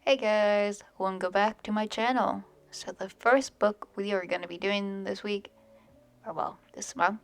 Hey guys, welcome back to my channel. So the first book we are going to be doing this week, or well, this month,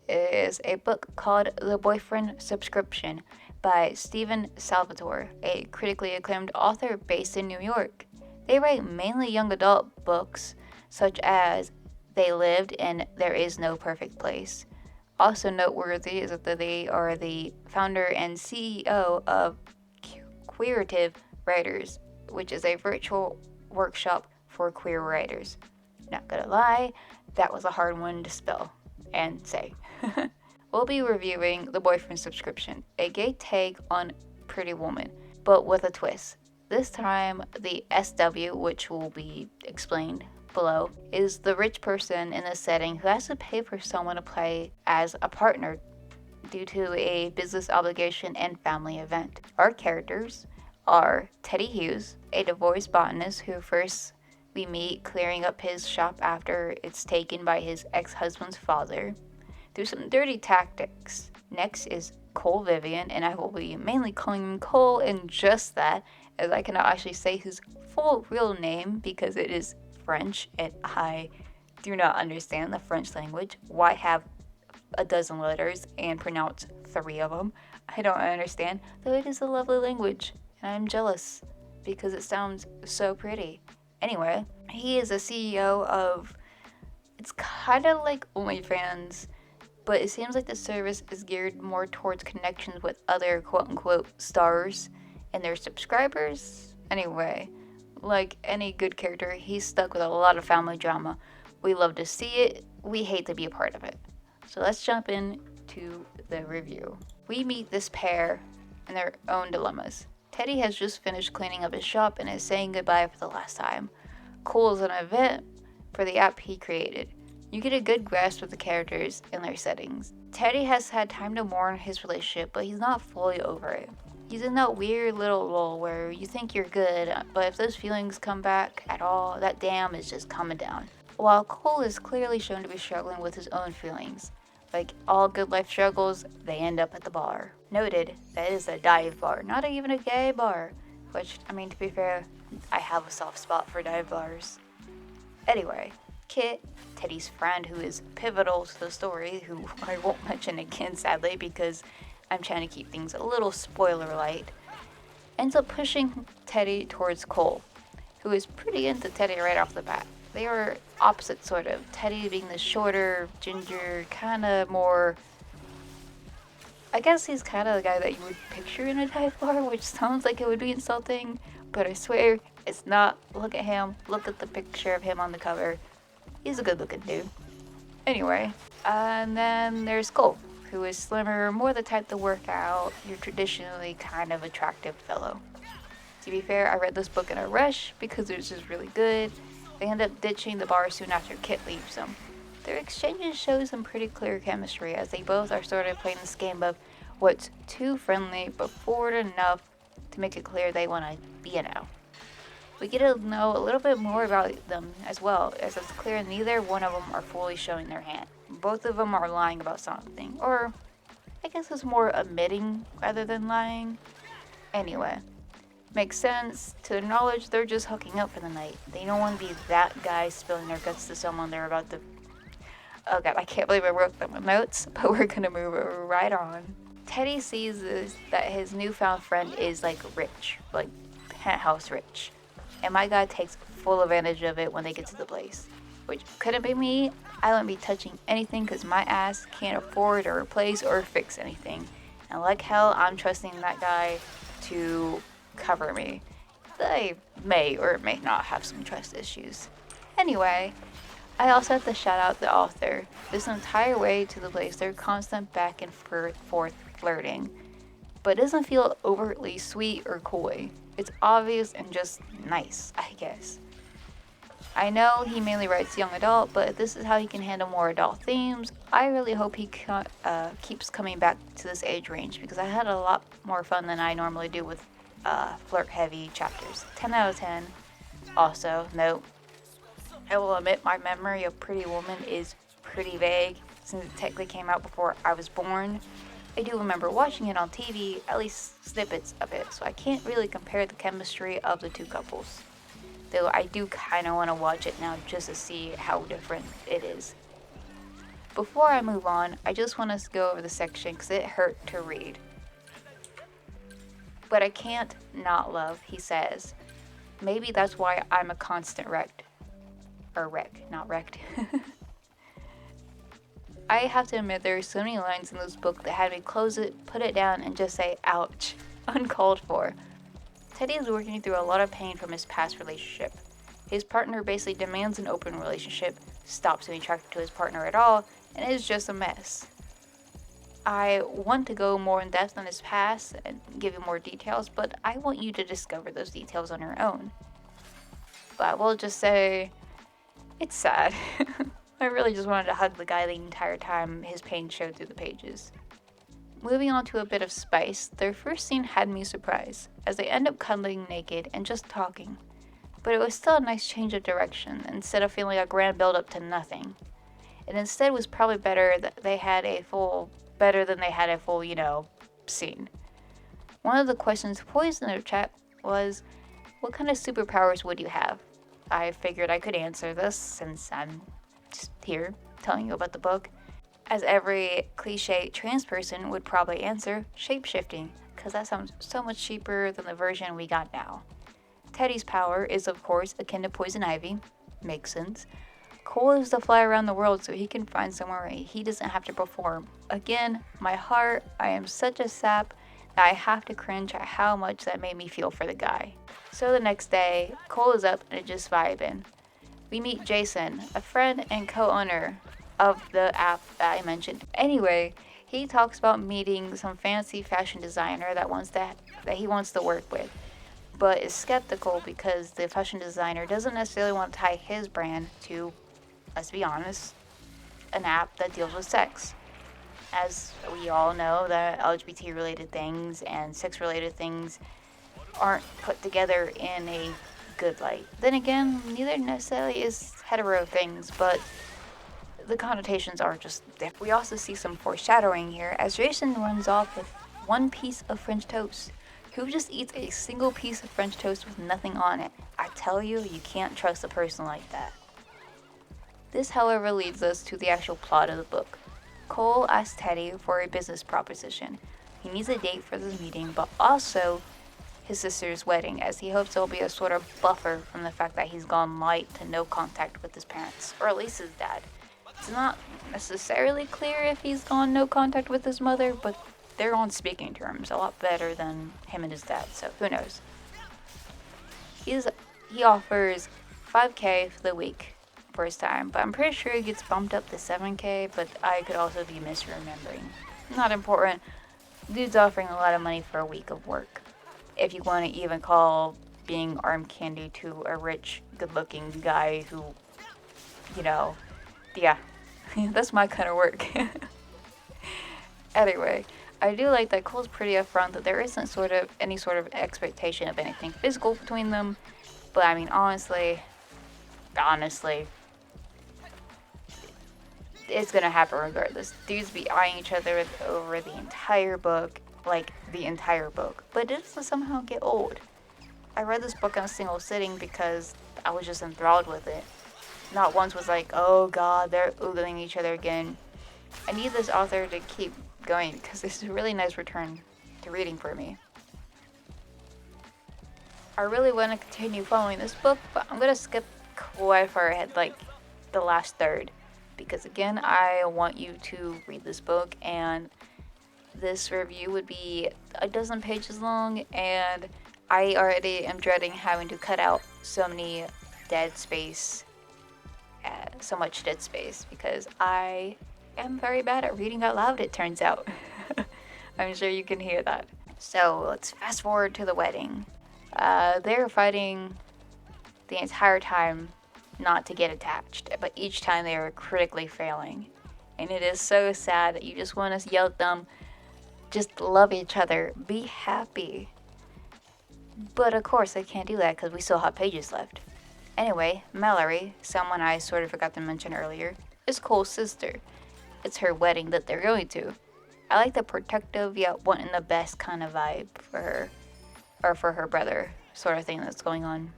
is a book called The Boyfriend Subscription by Steven Salvatore, a critically acclaimed author based in New York. They write mainly young adult books, such as They Lived and There Is No Perfect Place. Also noteworthy is that they are the founder and CEO of Queerative Writers, which is a virtual workshop for queer writers. Not gonna lie, that was a hard one to spell and say. We'll be reviewing The Boyfriend Subscription, a gay take on Pretty Woman, but with a twist. This time, the SW, which will be explained below, is the rich person in the setting who has to pay for someone to play as a partner due to a business obligation and family event. Our characters are Teddy Hughes, a divorced botanist who first we meet clearing up his shop after it's taken by his ex-husband's father through some dirty tactics. Next is Cole Vivian, and I will be mainly calling him Cole and just that, as I cannot actually say his full real name because it is French and I do not understand the French language. Why have a dozen letters and pronounce 3 of them? I don't understand, though it is a lovely language, and I'm jealous because it sounds so pretty. Anyway, he is a CEO of, it's kind of like OnlyFans, but it seems like the service is geared more towards connections with other quote-unquote stars and their subscribers. Anyway, like any good character, he's stuck with a lot of family drama. We love to see it, we hate to be a part of it. So let's jump into the review. We meet this pair and their own dilemmas. Teddy has just finished cleaning up his shop and is saying goodbye for the last time. Cole is an event for the app he created. You get a good grasp of the characters and their settings. Teddy has had time to mourn his relationship, but he's not fully over it. He's in that weird little lull where you think you're good, but if those feelings come back at all, that dam is just coming down. While Cole is clearly shown to be struggling with his own feelings. Like all good life struggles, they end up at the bar. Noted, that is a dive bar, not even a gay bar. Which, I mean, to be fair, I have a soft spot for dive bars. Anyway, Kit, Teddy's friend who is pivotal to the story, who I won't mention again sadly because I'm trying to keep things a little spoiler light, ends up pushing Teddy towards Cole, who is pretty into Teddy right off the bat. They are opposite, sort of. Teddy being the shorter, ginger, kind of more... I guess he's kind of the guy that you would picture in a dive bar, which sounds like it would be insulting, but I swear it's not. Look at him. Look at the picture of him on the cover. He's a good-looking dude. Anyway, and then there's Cole, who is slimmer, more the type to work out, your traditionally kind of attractive fellow. To be fair, I read this book in a rush because it was just really good. They end up ditching the bar soon after Kit leaves them. Their exchanges show some pretty clear chemistry as they both are sort of playing this game of what's too friendly but forward enough to make it clear they want to be an out. We get to know a little bit more about them as well, as it's clear neither one of them are fully showing their hand. Both of them are lying about something, or I guess it's more admitting rather than lying. Anyway. Makes sense to acknowledge they're just hooking up for the night. They don't want to be that guy spilling their guts to someone they're about to... Oh god, I can't believe I wrote them in notes, but we're gonna move right on. Teddy sees that his newfound friend is like rich, like penthouse rich. And my guy takes full advantage of it when they get to the place. Which couldn't be me. I wouldn't be touching anything because my ass can't afford or replace or fix anything. And like hell, I'm trusting that guy to cover me. They may or may not have some trust issues. Anyway, I also have to shout out the author. This entire way to the place, they're constant back and forth flirting, but it doesn't feel overtly sweet or coy. It's obvious and just nice, I guess. I know he mainly writes young adult, but if this is how he can handle more adult themes, I really hope he keeps coming back to this age range because I had a lot more fun than I normally do with flirt-heavy chapters. 10 out of 10. Also, note, I will admit my memory of Pretty Woman is pretty vague since it technically came out before I was born. I do remember watching it on TV, at least snippets of it, so I can't really compare the chemistry of the two couples. Though I do kind of want to watch it now just to see how different it is. Before I move on, I just want to go over the section because it hurt to read. But I can't not love, he says. Maybe that's why I'm a constant wrecked. Or wreck, not wrecked. I have to admit there are so many lines in this book that had me close it, put it down, and just say, ouch, uncalled for. Teddy is working through a lot of pain from his past relationship. His partner basically demands an open relationship, stops being attracted to his partner at all, and is just a mess. I want to go more in depth on his past and give you more details, but I want you to discover those details on your own. But I will just say, it's sad. I really just wanted to hug the guy the entire time his pain showed through the pages. Moving on to a bit of spice, their first scene had me surprised, as they end up cuddling naked and just talking. But it was still a nice change of direction, instead of feeling a grand build-up to nothing. It instead was probably better than they had a full, scene. One of the questions posed in the chat was, what kind of superpowers would you have? I figured I could answer this since I'm just here telling you about the book. As every cliche trans person would probably answer, shape-shifting, because that sounds so much cheaper than the version we got now. Teddy's power is of course akin to poison ivy, makes sense. Cole is to fly around the world so he can find somewhere he doesn't have to perform. Again, my heart, I am such a sap that I have to cringe at how much that made me feel for the guy. So the next day, Cole is up and just vibing. We meet Jason, a friend and co-owner of the app that I mentioned. Anyway, he talks about meeting some fancy fashion designer that he wants to work with, but is skeptical because the fashion designer doesn't necessarily want to tie his brand to, let's be honest, an app that deals with sex. As we all know, that LGBT-related things and sex-related things aren't put together in a good light. Then again, neither necessarily is hetero things, but the connotations are just different. We also see some foreshadowing here as Jason runs off with one piece of French toast. Who just eats a single piece of French toast with nothing on it? I tell you, you can't trust a person like that. This, however, leads us to the actual plot of the book. Cole asks Teddy for a business proposition. He needs a date for this meeting, but also his sister's wedding, as he hopes it will be a sort of buffer from the fact that he's gone light to no contact with his parents, or at least his dad. It's not necessarily clear if he's gone no contact with his mother, but they're on speaking terms, a lot better than him and his dad, so who knows. He offers $5,000 for the week for his time, but I'm pretty sure he gets bumped up to $7,000, but I could also be misremembering. Not important. Dude's offering a lot of money for a week of work. If you want to even call being arm candy to a rich, good-looking guy who, yeah, that's my kind of work. Anyway, I do like that Cole's pretty upfront that there isn't any sort of expectation of anything physical between them, but I mean, honestly, it's gonna happen regardless. Dudes be eyeing each other over the entire book, but it doesn't somehow get old. I read this book in a single sitting because I was just enthralled with it. Not once was like, oh god, they're oogling each other again. I need this author to keep going because this is a really nice return to reading for me. I really want to continue following this book, but I'm gonna skip quite far ahead, like the last third, because again, I want you to read this book, and this review would be a dozen pages long, and I already am dreading having to cut out so much dead space, because I am very bad at reading out loud, it turns out. I'm sure you can hear that. So let's fast forward to the wedding. They're fighting the entire time not to get attached, but each time they are critically failing. And it is so sad that you just want to yell at them, just love each other, be happy. But of course I can't do that because we still have pages left. Anyway, Mallory, someone I sort of forgot to mention earlier, is Cole's sister. It's her wedding that they're going to. I like the protective yet wanting the best kind of vibe for her, or for her brother, sort of thing that's going on.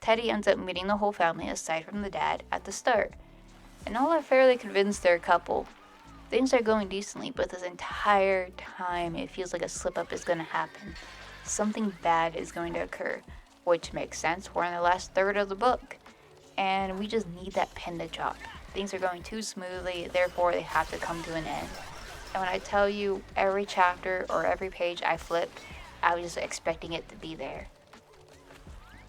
Teddy ends up meeting the whole family aside from the dad at the start, and all are fairly convinced they're a couple. Things are going decently, but this entire time it feels like a slip up is going to happen. Something bad is going to occur, which makes sense. We're in the last third of the book, and we just need that pin to drop. Things are going too smoothly, therefore they have to come to an end. And when I tell you every chapter or every page I flipped, I was just expecting it to be there.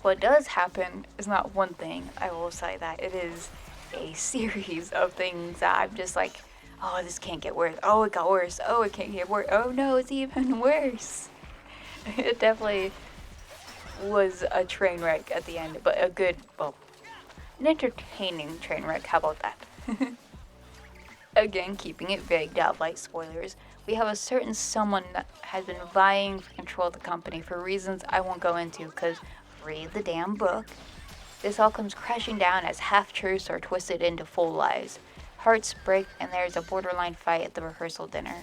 What does happen is not one thing, I will say that. It is a series of things that I'm just like, oh, this can't get worse. Oh, it got worse. Oh, it can't get worse. Oh, no, it's even worse. It definitely was a train wreck at the end, but a good, well, an entertaining train wreck. How about that? Again, keeping it vague to avoid spoilers, we have a certain someone that has been vying for control of the company for reasons I won't go into because read the damn book. This all comes crashing down as half-truths are twisted into full lies. Hearts break and there's a borderline fight at the rehearsal dinner.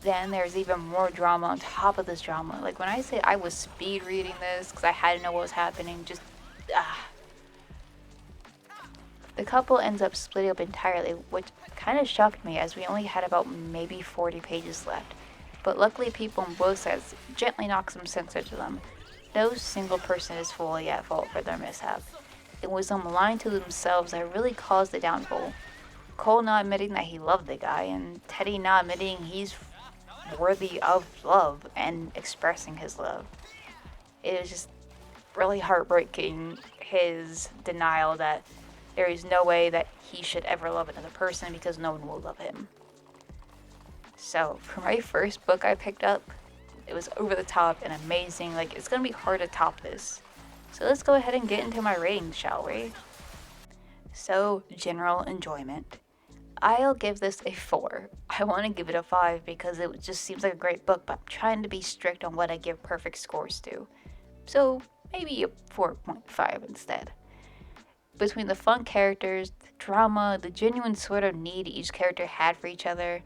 Then there's even more drama on top of this drama. Like when I say I was speed reading this because I had to know what was happening, just The couple ends up splitting up entirely, which kind of shocked me as we only had about maybe 40 pages left. But luckily people on both sides gently knock some sense into them. No single person is fully at fault for their mishap. It was them lying to themselves that really caused the downfall. Cole not admitting that he loved the guy, and Teddy not admitting he's worthy of love and expressing his love. It was just really heartbreaking, his denial that there is no way that he should ever love another person because no one will love him. So, for my first book I picked up, it was over the top and amazing. Like, it's gonna be hard to top this. So let's go ahead and get into my ratings, shall we? So, general enjoyment. I'll give this a 4. I want to give it a 5 because it just seems like a great book, but I'm trying to be strict on what I give perfect scores to. So, maybe a 4.5 instead. Between the fun characters, the drama, the genuine sort of need each character had for each other,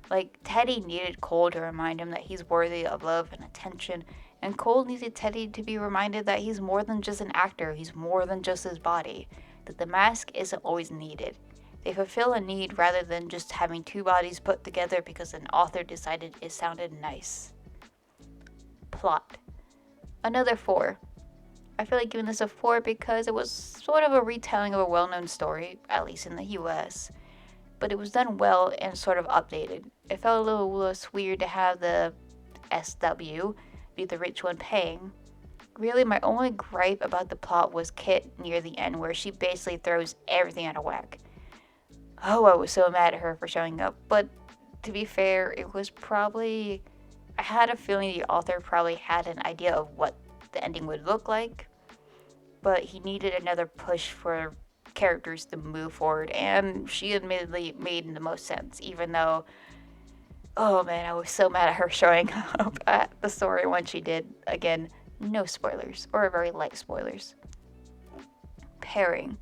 like Teddy needed Cole to remind him that he's worthy of love and attention, and Cole needed Teddy to be reminded that he's more than just an actor, he's more than just his body, that the mask isn't always needed. They fulfill a need rather than just having two bodies put together because an author decided it sounded nice. Plot. Another 4. I feel like giving this a 4 because it was sort of a retelling of a well-known story, at least in the US. But it was done well and sort of updated. It felt a little less weird to have the SW be the rich one paying. Really, my only gripe about the plot was Kit near the end, where she basically throws everything out of whack. Oh, I was so mad at her for showing up, but to be fair, it was probably... I had a feeling the author probably had an idea of what the ending would look like, but he needed another push for characters to move forward, and she admittedly made the most sense, even though, oh man, I was so mad at her showing up at the story when she did. Again, no spoilers, or very light spoilers. Pairing.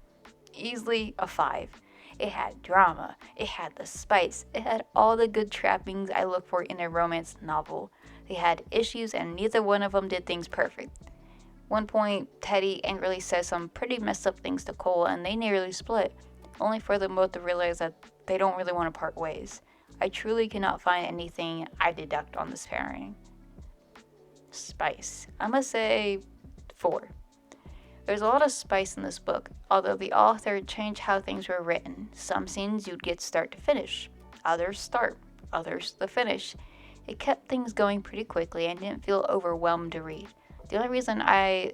Easily a 5. It had drama, it had the spice, it had all the good trappings I look for in a romance novel. They had issues and neither one of them did things perfect. One point, Teddy angrily says some pretty messed up things to Cole and they nearly split, only for them both to realize that they don't really want to part ways. I truly cannot find anything I deduct on this pairing. Spice. I must say 4. There's a lot of spice in this book, although the author changed how things were written. Some scenes you'd get start to finish, others start, others the finish. It kept things going pretty quickly and didn't feel overwhelmed to read. The only reason I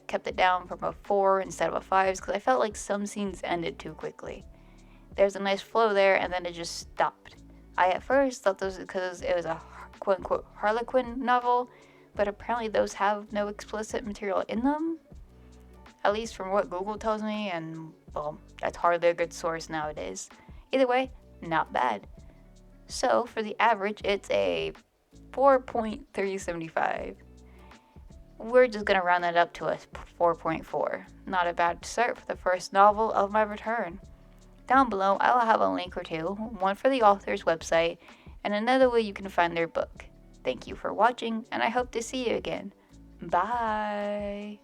kept it down from a 4 instead of a 5 is because I felt like some scenes ended too quickly. There's a nice flow there and then it just stopped. I at first thought this was because it was a quote-unquote Harlequin novel, but apparently those have no explicit material in them. At least from what Google tells me, and, well, that's hardly a good source nowadays. Either way, not bad. So, for the average, it's a 4.375. We're just going to round that up to a 4.4. Not a bad start for the first novel of my return. Down below, I will have a link or two, one for the author's website, and another way you can find their book. Thank you for watching, and I hope to see you again. Bye!